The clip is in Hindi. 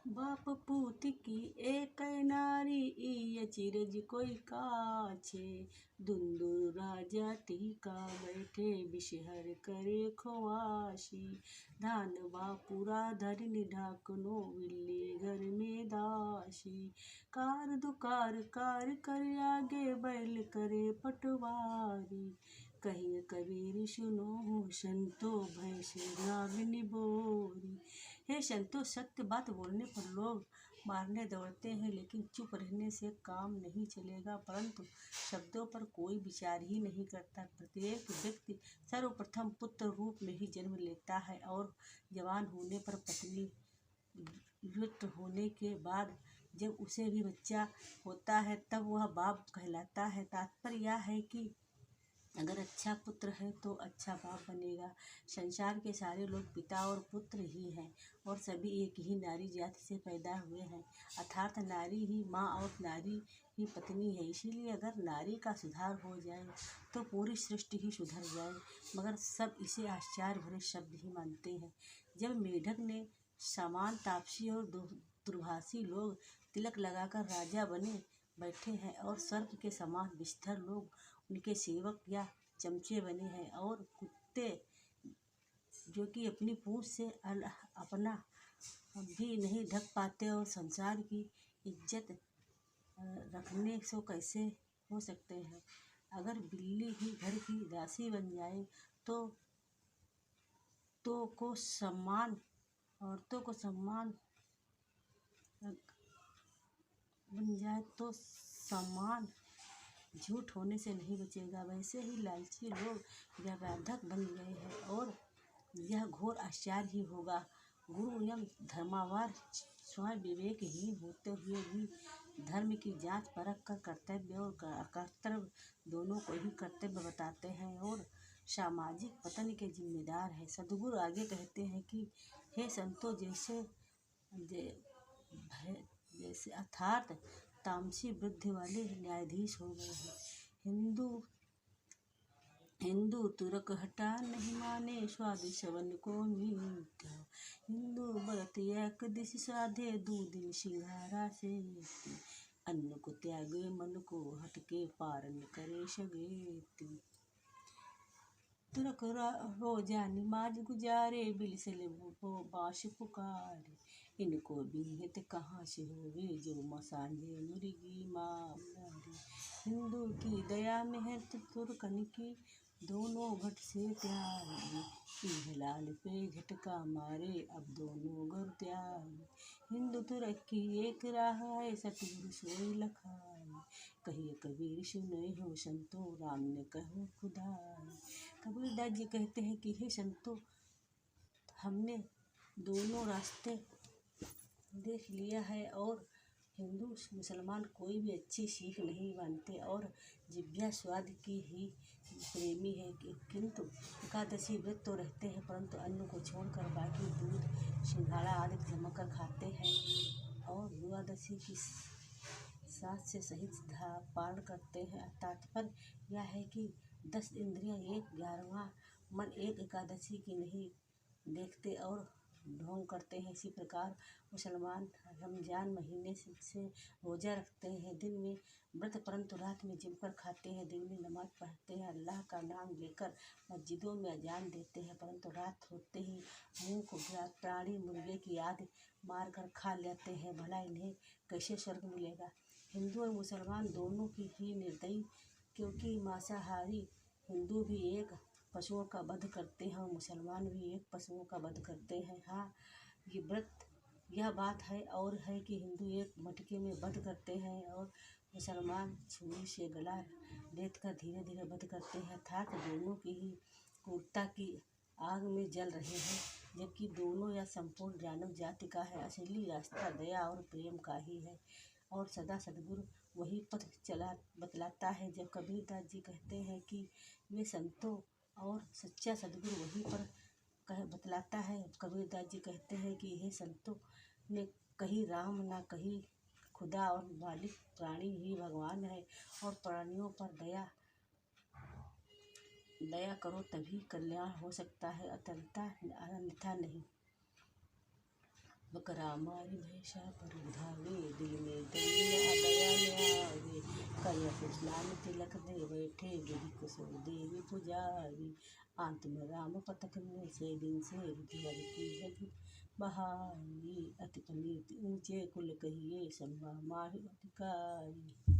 बाप पूत की एक नारी चिरज कोई काछे। दुंदु राजा टीका बैठे विषहर करे खोवाशी। धान बापुरा धरनी ढाकनो बिल्ली घर में दासी। कार दुकार कार कर आगे बैल करे पटवारी। कहिए कबीर सुनो संतो भैंस नागिन बोरी। हे संतो, सत्य बात बोलने पर लोग मारने दौड़ते हैं, लेकिन चुप रहने से काम नहीं चलेगा। परंतु शब्दों पर कोई विचार ही नहीं करता। प्रत्येक व्यक्ति सर्वप्रथम पुत्र रूप में ही जन्म लेता है और जवान होने पर पत्नी, युक्त होने के बाद जब उसे भी बच्चा होता है तब वह बाप कहलाता है। तात्पर्य यह है कि अगर अच्छा पुत्र है तो अच्छा बाप बनेगा। संसार के सारे लोग पिता और पुत्र ही हैं और सभी एक ही नारी जाति से पैदा हुए हैं, अर्थात नारी ही माँ और नारी ही पत्नी है। इसीलिए अगर नारी का सुधार हो जाए तो पूरी सृष्टि ही सुधर जाए। मगर सब इसे आश्चर्य भरे शब्द ही मानते हैं। जब मेढक ने समान तापसी और दुर्भाषी लोग तिलक लगाकर राजा बने बैठे हैं और सर्प के समान विस्तर लोग उनके सेवक या चमचे बने हैं, और कुत्ते जो कि अपनी पूंछ से अपना भी नहीं ढक पाते और संसार की इज्जत रखने से कैसे हो सकते हैं। अगर बिल्ली ही घर की दासी बन जाए तो औरतों को सम्मान बन जाए तो सम्मान झूठ होने से नहीं बचेगा। वैसे ही लालची लोग व्यापारधक बन गए हैं और यह घोर आश्चर्य ही होगा। गुरु एवं धर्मावार स्वयं विवेकहीन होते हुए भी धर्म की जांच परख कर कर्तव्य और अकर्तव्य दोनों को ही कर्तव्य बताते हैं और सामाजिक पतन के जिम्मेदार है। सदगुरु आगे कहते हैं कि हे संतों, जैसे अर्थात तामसी वृद्धि वाले न्यायाधीश हो गए हैं। हिंदू तुरक हटा नहीं माने स्वाद सवन को मीठा। हिंदू व्रत एक दिश साधे 2 दिन सिंघारा से। अन्न को त्यागे मन को हटके पारन करे सगेती। तुरक रोजा नमाज गुजारे बिलसिल वो बाश पुकारे। इनको बिन्हित कहाँ से होवे जो मसांझे मुर्गी मारे। हिंदू की दया मेहर तुर्कन की दोनों घट से प्यारी। इन्हें लाल पे झटका मारे अब दोनों घर त्यागी। हिंदू तुर्क की एक राह है सतगुरु सोई लखाए। कहिए कबीर सुने हो संतो राम ने कहो खुदाई। कबीरदास जी कहते हैं कि हे संतो, हमने दोनों रास्ते देख लिया है और हिंदू मुसलमान कोई भी अच्छी सीख नहीं मानते और जिभ्या स्वाद की ही प्रेमी है। किंतु एकादशी व्रत तो रहते हैं, परंतु अन्न को छोड़कर बाकी दूध सिंघाड़ा आदि जमकर खाते हैं और द्वादशी की साथ से सहित पारण करते हैं। तात्पर्य यह है कि 10 इंद्रियां एक 11वां मन एक एकादशी की नहीं देखते और ढोंग करते हैं। इसी प्रकार मुसलमान रमजान महीने से रोजा रखते हैं, दिन में व्रत परंतु रात में जमकर खाते हैं। दिन में नमाज पढ़ते हैं, अल्लाह का नाम लेकर मस्जिदों में अजान देते हैं, परंतु रात होते ही मूक प्राणी मुर्गे की आदि मार कर खा लेते हैं। भला इन्हें कैसे स्वर्ग मिलेगा। हिंदू और मुसलमान दोनों की ही निर्दयी, क्योंकि मांसाहारी हिंदू भी एक पशुओं का वध करते हैं और मुसलमान भी एक पशुओं का वध करते हैं। हाँ, ये व्रत यह बात है और है कि हिंदू एक मटके में वध करते हैं और मुसलमान छुरी से गला रेत कर धीरे धीरे वध करते हैं, अर्थात दोनों की ही क्रूरता की आग में जल रहे हैं, जबकि दोनों या संपूर्ण मानव जाति का है असली रास्ता दया और प्रेम का ही है और सदा सद्गुरु वही पथ बतलाता है। जब कबीरदास जी कहते हैं कि वे संतों और सच्चा सद्गुरु वही पर बतलाता है। कबीरदास जी कहते हैं कि हे संतों, ने कहीं राम ना कहीं खुदा और मालिक प्राणी ही भगवान है और प्राणियों पर दया करो तभी कल्याण हो सकता है, अन्यथा नहीं। बकरा मारी भैंसा पर धावे, दिल में दया दया न आवे। कया स्नान तिलक दे बैठे, विधि कुशल देवी पुजारी। अंत में राम पथकने से दिन से हर की जग बहारी। अति पुनीत ऊंचे कुल कहिए, संभा माहि अधिकारी।